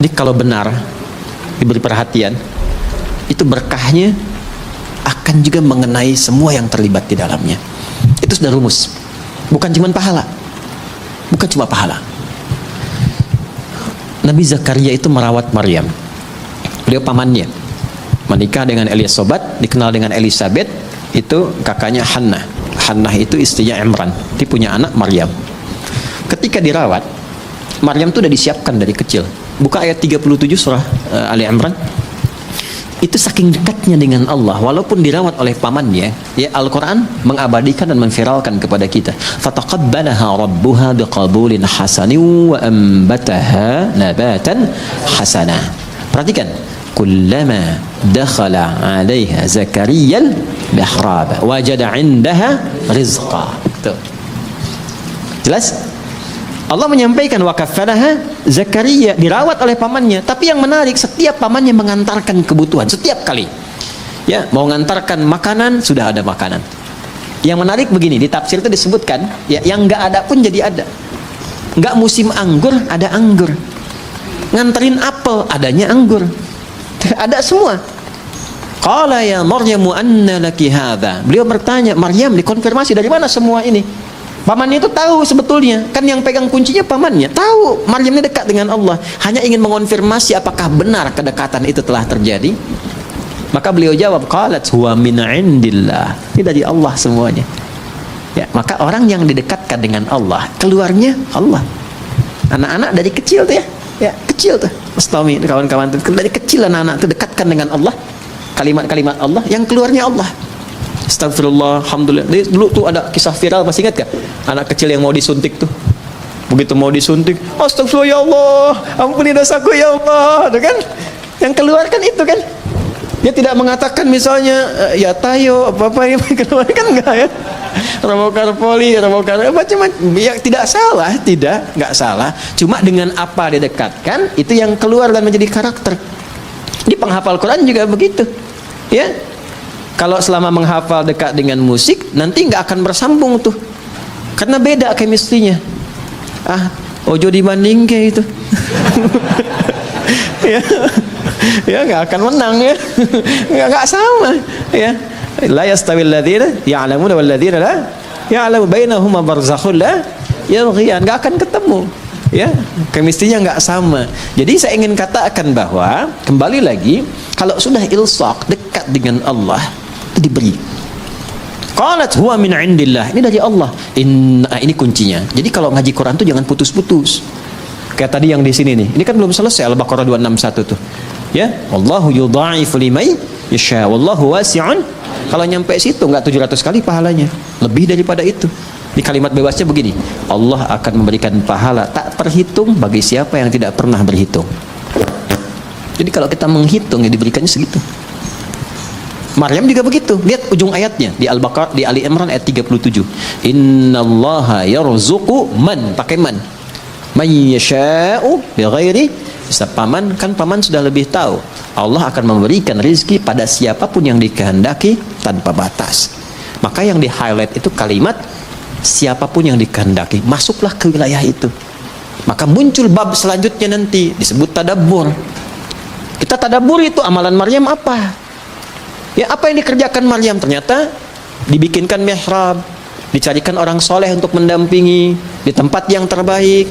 Jadi kalau benar diberi perhatian, itu berkahnya akan juga mengenai semua yang terlibat di dalamnya. Itu sudah rumus. Bukan cuma pahala. Bukan cuma pahala. Nabi Zakaria itu merawat Maryam. Beliau pamannya. Menikah dengan Elizabeth, dikenal dengan Elizabeth, itu kakaknya Hannah. Hannah itu istrinya Imran. Dia punya anak Maryam. Ketika dirawat, Maryam itu sudah disiapkan dari kecil. Buka ayat 37 surah Ali Imran. Itu saking dekatnya dengan Allah, walaupun dirawat oleh pamannya, ya Al-Quran mengabadikan dan memviralkan kepada kita. Fataqabbalaha rabbuha biqabulin hasanin wa ambataha nabatan hasana. Perhatikan. Kullama dakhala 'alaiha Zakariyal mihrab wajada 'indaha rizqa. Tuh. Jelas? Allah menyampaikan wakafalaha Zakaria, dirawat oleh pamannya. Tapi yang menarik, setiap pamannya mengantarkan kebutuhan setiap kali. Ya, mau mengantarkan makanan, sudah ada makanan. Yang menarik begini, di tafsir itu disebutkan, ya, yang enggak ada pun jadi ada. Enggak musim anggur, ada anggur. Nganterin apel, adanya anggur. Ada semua. Qala ya Maryamu anna laki hadza. Beliau bertanya, Maryam, dikonfirmasi dari mana semua ini? Pamannya itu tahu sebetulnya, kan yang pegang kuncinya pamannya. Tahu Maryam ini dekat dengan Allah, hanya ingin mengonfirmasi apakah benar kedekatan itu telah terjadi. Maka beliau jawab, qalat huwa min indillah. Ini dari Allah semuanya. Ya, maka orang yang didekatkan dengan Allah, keluarnya Allah. Anak-anak dari kecil tuh ya kecil tuh. Mas Tommy, kawan-kawan tuh dari kecil anak-anak tuh dekatkan dengan Allah. Kalimat-kalimat Allah yang keluarnya Allah. Astagfirullah, alhamdulillah. Dulu tuh ada kisah viral, masih ingat gak? Anak kecil yang mau disuntik tuh. Begitu mau disuntik, astagfirullah ya Allah, ampuni dosaku ya Allah, tuh kan? Yang keluarkan itu kan. Dia tidak mengatakan misalnya ya tayo apa-apa yang keluarkan, enggak ya. Robokarpoli, macam-macam. Ya tidak salah, enggak salah. Cuma dengan apa didekatkan, itu yang keluar dan menjadi karakter. Di penghafal Quran juga begitu. Ya. Kalau selama menghafal dekat dengan musik, nanti nggak akan bersambung tuh, karena beda chemistry-nya. Ojo dibanding kayak itu. ya nggak akan menang ya. nggak sama ya. La yastawil ladzina ya'lamuna wal ladzina la ya'lamu bainahuma barzakhun la yabghiyan. Nggak akan ketemu ya, chemistry-nya nggak sama. Jadi saya ingin katakan bahwa kembali lagi, kalau sudah ilsaq, dekat dengan Allah, itu diberi. Qalat huwa min indillah. Ini dari Allah. Ini kuncinya. Jadi kalau ngaji Quran tuh jangan putus-putus. Kayak tadi yang di sini nih. Ini kan belum selesai Al-Baqarah 261 tuh. Ya, wallahu yudha'ifu liman yasha wallahu wasi'un. Kalau nyampe situ enggak 700 kali pahalanya. Lebih daripada itu. Di kalimat bebasnya begini, Allah akan memberikan pahala tak terhitung bagi siapa yang tidak pernah berhitung. Jadi kalau kita menghitung, ya diberikannya segitu. Maryam juga begitu. Lihat ujung ayatnya di Al-Baqarah, di Ali Imran ayat 37. Innallaha yarzuqu man, pakai man yasha'u bighairi hisab. Paman sudah lebih tahu. Allah akan memberikan rizki pada siapapun yang dikehendaki tanpa batas. Maka yang di highlight itu kalimat siapapun yang dikehendaki, masuklah ke wilayah itu. Maka muncul bab selanjutnya nanti disebut tadabbur. Kita tadabbur itu amalan Maryam apa? Ya, apa yang dikerjakan Maryam? Ternyata dibikinkan mihrab, dicarikan orang soleh untuk mendampingi di tempat yang terbaik,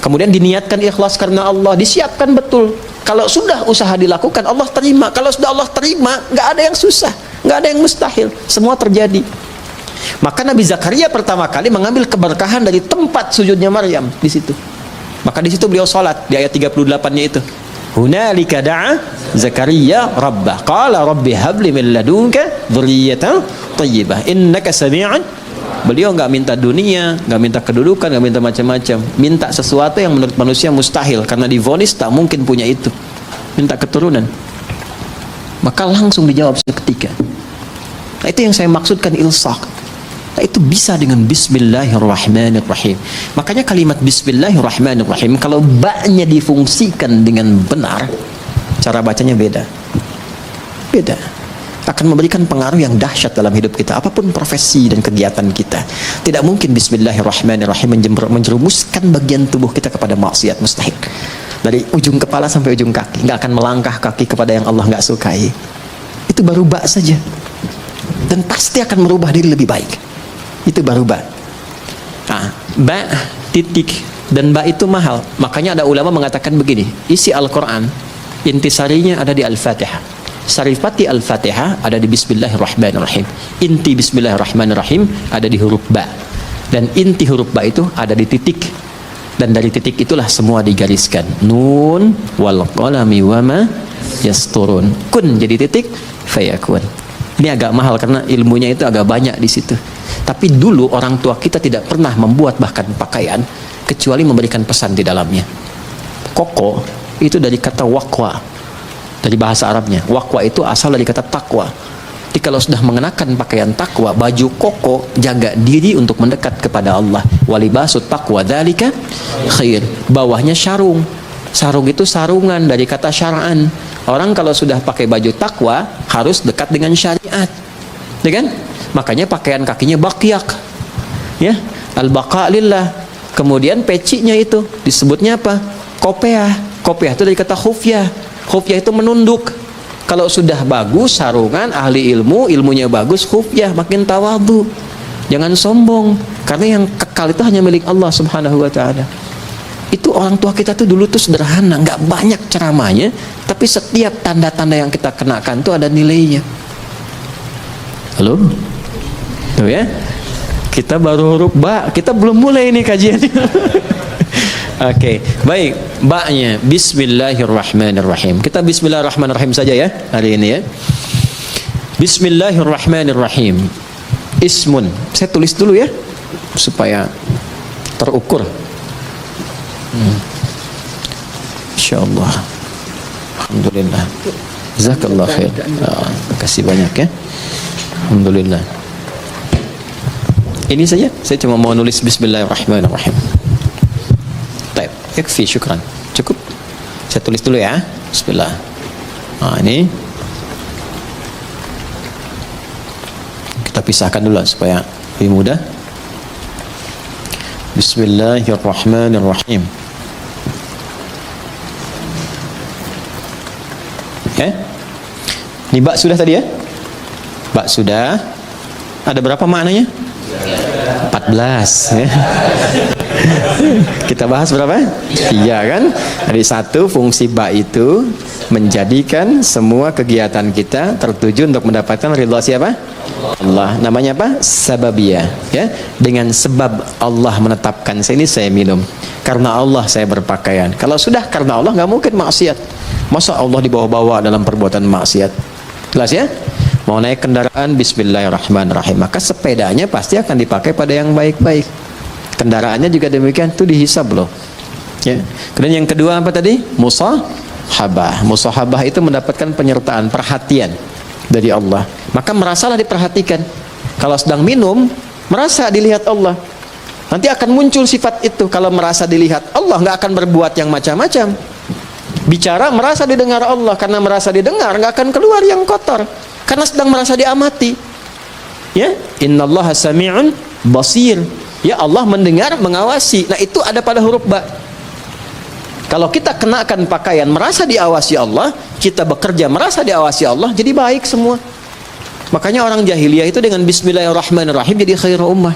kemudian diniatkan ikhlas karena Allah, disiapkan betul. Kalau sudah usaha dilakukan, Allah terima. Kalau sudah Allah terima, nggak ada yang susah, nggak ada yang mustahil, semua terjadi. Maka Nabi Zakaria pertama kali mengambil keberkahan dari tempat sujudnya Maryam di situ. Maka di situ beliau sholat di ayat 38-nya itu. Hunalika da'a Zakaria rabbah qala rabbi habli min ladunka dzurriyyatan thayyibah innaka sami'un. Beliau enggak minta dunia, enggak minta kedudukan, enggak minta macam-macam, minta sesuatu yang menurut manusia mustahil karena divonis tak mungkin punya itu. Minta keturunan. Maka langsung dijawab seketika. Nah, itu yang saya maksudkan ilsaq. Nah, itu bisa dengan bismillahirrahmanirrahim. Makanya kalimat bismillahirrahmanirrahim kalau ba-nya difungsikan dengan benar, cara bacanya beda. Akan memberikan pengaruh yang dahsyat dalam hidup kita, apapun profesi dan kegiatan kita. Tidak mungkin bismillahirrahmanirrahim menjerumuskan bagian tubuh kita kepada maksiat, mustahil. dari ujung kepala sampai ujung kaki, nggak akan melangkah kaki kepada yang Allah nggak sukai. Itu baru ba saja, dan pasti akan merubah diri lebih baik. Itu baru ba. Nah, ba titik dan ba itu mahal. Makanya ada ulama mengatakan begini, isi Al-Quran intisarinya ada di Al-Fatihah. Sarifati Al-Fatihah ada di Bismillahirrahmanirrahim. Inti Bismillahirrahmanirrahim ada di huruf ba. Dan inti huruf ba itu ada di titik. Dan dari titik itulah semua digariskan. Nun wal qalami wama yasturun. Kun jadi titik, fayakun. Ini agak mahal karena ilmunya itu agak banyak di situ. Tapi dulu orang tua kita tidak pernah membuat bahkan pakaian kecuali memberikan pesan di dalamnya. Koko itu dari kata waqwa. Dari bahasa Arabnya, waqwa itu asal dari kata takwa. Jadi kalau sudah mengenakan pakaian takwa, baju koko, jaga diri untuk mendekat kepada Allah. Walibasut taqwa dzalika khair. Bawahnya sarung. Sarung itu sarungan dari kata syar'an. Orang kalau sudah pakai baju takwa harus dekat dengan syariat. Ya kan? Makanya pakaian kakinya baqyak. Ya, al-baqa lillah. Kemudian pecinya itu disebutnya apa? Kopiah. Kopiah itu dari kata khufyah. Khufyah itu menunduk. Kalau sudah bagus sarungan, ahli ilmu, ilmunya bagus, khufyah, makin tawadhu. Jangan sombong, karena yang kekal itu hanya milik Allah Subhanahu wa ta'ala. Itu orang tua kita tuh dulu tuh sederhana, nggak banyak ceramahnya, tapi setiap tanda-tanda yang kita kenakan tuh ada nilainya. Halo? Tuh ya. Kita baru huruf ba, kita belum mulai ini kajian. Oke, baik. Ba-nya Bismillahirrahmanirrahim. Kita Bismillahirrahmanirrahim saja ya hari ini ya. Bismillahirrahmanirrahim. Ismun. Saya tulis dulu ya supaya terukur. Insyaallah. Alhamdulillah. Jazakallah khair. Terima kasih banyak ya. Alhamdulillah. Ini saja. Saya cuma mau nulis Bismillahirrahmanirrahim. Baik, yakfi, syukran. Cukup. Saya tulis dulu ya. Bismillah. Nah, ini kita pisahkan dulu supaya lebih mudah. Bismillahirrahmanirrahim. Ini bak sudah tadi ya? Bak sudah. Ada berapa maknanya? 14 ya. Kita bahas berapa? 3 kan? Jadi satu, fungsi ba itu menjadikan semua kegiatan kita tertuju untuk mendapatkan ridha siapa? Allah. Namanya apa? Sababiyah ya. Dengan sebab Allah menetapkan saya minum. Karena Allah saya berpakaian. Kalau sudah karena Allah nggak mungkin maksiat. Masa Allah dibawa-bawa dalam perbuatan maksiat? Jelas ya? Mau naik kendaraan, Bismillahirrahmanirrahim. Maka sepedanya pasti akan dipakai pada yang baik-baik. Kendaraannya juga demikian, itu dihisab loh. Ya. Kemudian yang kedua apa tadi? Musahabah. Musahabah itu mendapatkan penyertaan, perhatian dari Allah. Maka merasalah diperhatikan. Kalau sedang minum, merasa dilihat Allah. Nanti akan muncul sifat itu. Kalau merasa dilihat Allah, nggak akan berbuat yang macam-macam. Bicara merasa didengar Allah. Karena merasa didengar, nggak akan keluar yang kotor. Karena sedang merasa diamati. Ya, innallaha sami'un basir. Ya, Allah mendengar, mengawasi. Nah, itu ada pada huruf ba. Kalau kita kenakan pakaian merasa diawasi Allah, kita bekerja merasa diawasi Allah, jadi baik semua. Makanya orang jahiliyah itu dengan Bismillahirrahmanirrahim jadi khairu ummah.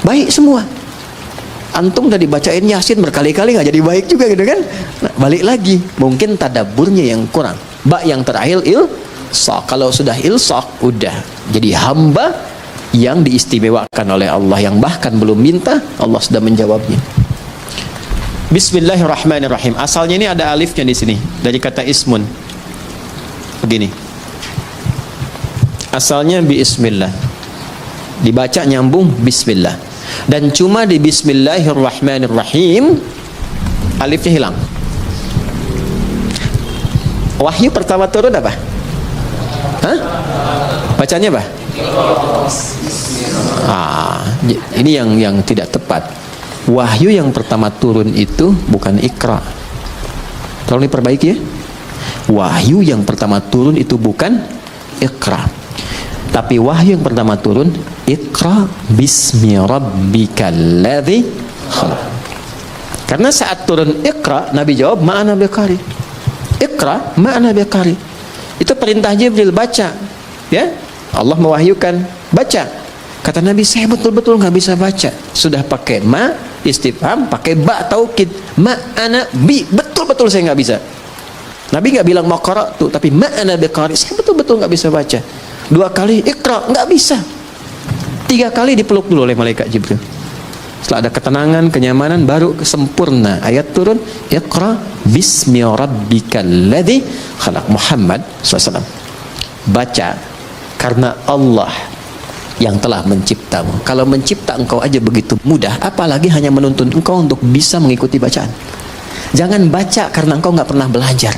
Baik semua. Antum udah dibacain Yasin berkali-kali nggak jadi baik juga gitu kan? Nah, balik lagi, mungkin tadabburnya yang kurang. Ba yang terakhir ilsaq. Kalau sudah ilsaq, udah jadi hamba yang diistimewakan oleh Allah, yang bahkan belum minta Allah sudah menjawabnya. Bismillahirrahmanirrahim. Asalnya ini ada alifnya di sini dari kata ismun. Begini. Asalnya bismillah. Dibaca nyambung bismillah. Dan cuma di Bismillahirrahmanirrahim alifnya hilang. Wahyu pertama turun apa? Hah? Bacanya apa? Ini yang tidak tepat. Wahyu yang pertama turun itu bukan Iqra. Tolong diperbaiki ya. Wahyu yang pertama turun itu bukan Iqra. Tapi wahyu yang pertama turun Iqra bismi rabbikal ladzi khalaq. Karena saat turun Iqra, Nabi jawab ma'ana biqari. Iqra ma'ana biqari. Itu perintah Jibril, baca. Ya, Allah mewahyukan, baca. Kata Nabi, saya betul-betul nggak bisa baca. Sudah pakai ma istifham, pakai ba taukid, ma'ana bi, betul-betul saya nggak bisa. Nabi nggak bilang mau qara'tu, tapi ma'ana biqari, saya betul-betul nggak bisa baca. 2 kali Iqra, nggak bisa. 3 kali dipeluk dulu oleh malaikat Jibril. Setelah ada ketenangan, kenyamanan, baru sempurna ayat turun, Iqra bismi rabbikal ladzi khalaq. Muhammad SAW, baca karena Allah yang telah menciptamu. Kalau mencipta engkau aja begitu mudah, apalagi hanya menuntun engkau untuk bisa mengikuti bacaan. Jangan baca karena engkau nggak pernah belajar,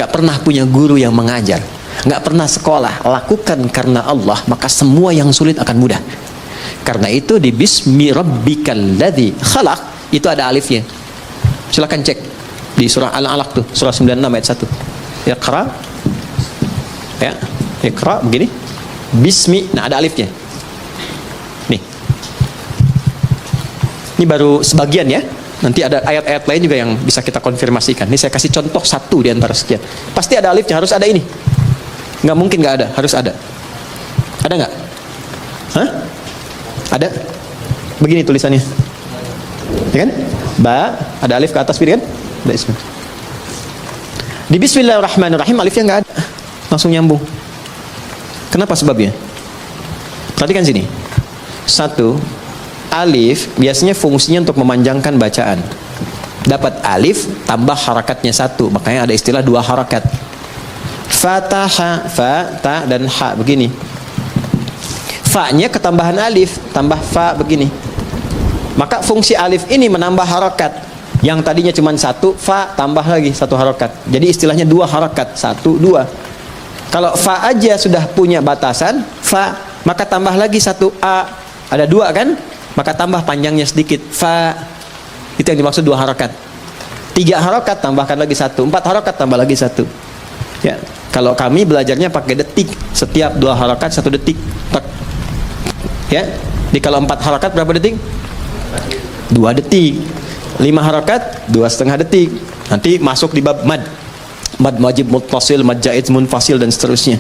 nggak pernah punya guru yang mengajar, nggak pernah sekolah. Lakukan karena Allah, maka semua yang sulit akan mudah. Karena itu di bismi rabbikal ladzi khalaq itu ada alifnya. Silakan cek di surah Al-Alaq tuh, surah 96 ayat 1. Iqra, ya, Iqra begini, bismi, nah ada alifnya. Nih, ini baru sebagian ya. Nanti ada ayat-ayat lain juga yang bisa kita konfirmasikan. Ini saya kasih contoh 1 di antara sekian. Pasti ada alifnya, harus ada ini. Nggak mungkin nggak ada, harus ada. Ada nggak? Hah? Ada? Begini tulisannya, ya kan? Ba, ada alif ke atas kan? Ada ismi. Di Bismillahirrahmanirrahim alifnya nggak ada, langsung nyambung. Kenapa sebabnya? Perhatikan sini. 1, alif biasanya fungsinya untuk memanjangkan bacaan. Dapat alif tambah harakatnya 1, makanya ada istilah 2 harakat. Fataha, fa, ta, dan ha begini. Fa-nya ketambahan alif, tambah fa begini. Maka fungsi alif ini menambah harakat. Yang tadinya cuma 1, fa tambah lagi 1 harakat. Jadi istilahnya 2 harakat, 1, 2. Kalau fa aja sudah punya batasan, fa, maka tambah lagi 1 a. Ada 2 kan? Maka tambah panjangnya sedikit, fa. Itu yang dimaksud 2 harakat. 3 harakat tambahkan lagi 1, 4 harakat tambah lagi 1. Ya, kalau kami belajarnya pakai detik. Setiap 2 harakat 1 detik. Ya, di kalau 4 harakat berapa detik? 2 detik. 5 harakat 2,5 detik. Nanti masuk di bab mad, mad wajib muttasil, mad jaiz munfasil, dan seterusnya.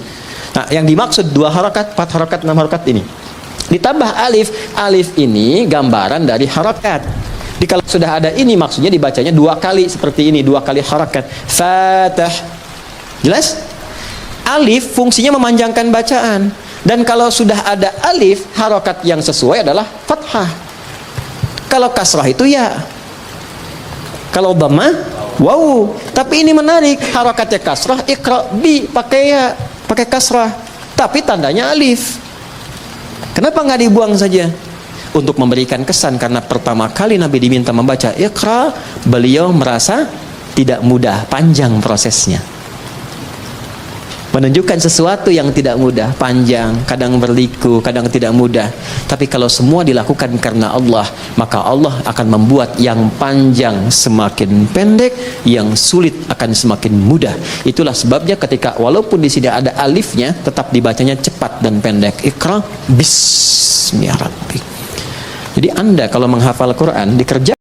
Nah, yang dimaksud 2 harakat, 4 harakat, 6 harakat ini ditambah alif. Alif ini gambaran dari harakat. Jadi kalau sudah ada ini, maksudnya dibacanya 2 kali seperti ini, 2 kali harakat. Fatah. Jelas? Alif fungsinya memanjangkan bacaan. Dan kalau sudah ada alif, harokat yang sesuai adalah fathah. Kalau kasrah itu ya. Kalau dhamma, wow. Tapi ini menarik, harokatnya kasrah, iqra bi, pakai ya, pakai kasrah. Tapi tandanya alif. Kenapa nggak dibuang saja? Untuk memberikan kesan, karena pertama kali Nabi diminta membaca iqra, beliau merasa tidak mudah, panjang prosesnya. Menunjukkan sesuatu yang tidak mudah, panjang, kadang berliku, kadang tidak mudah. Tapi kalau semua dilakukan karena Allah, maka Allah akan membuat yang panjang semakin pendek, yang sulit akan semakin mudah. Itulah sebabnya ketika walaupun di sini ada alifnya, tetap dibacanya cepat dan pendek. Iqra bismi rabbik. Jadi Anda kalau menghafal Quran dikerjakan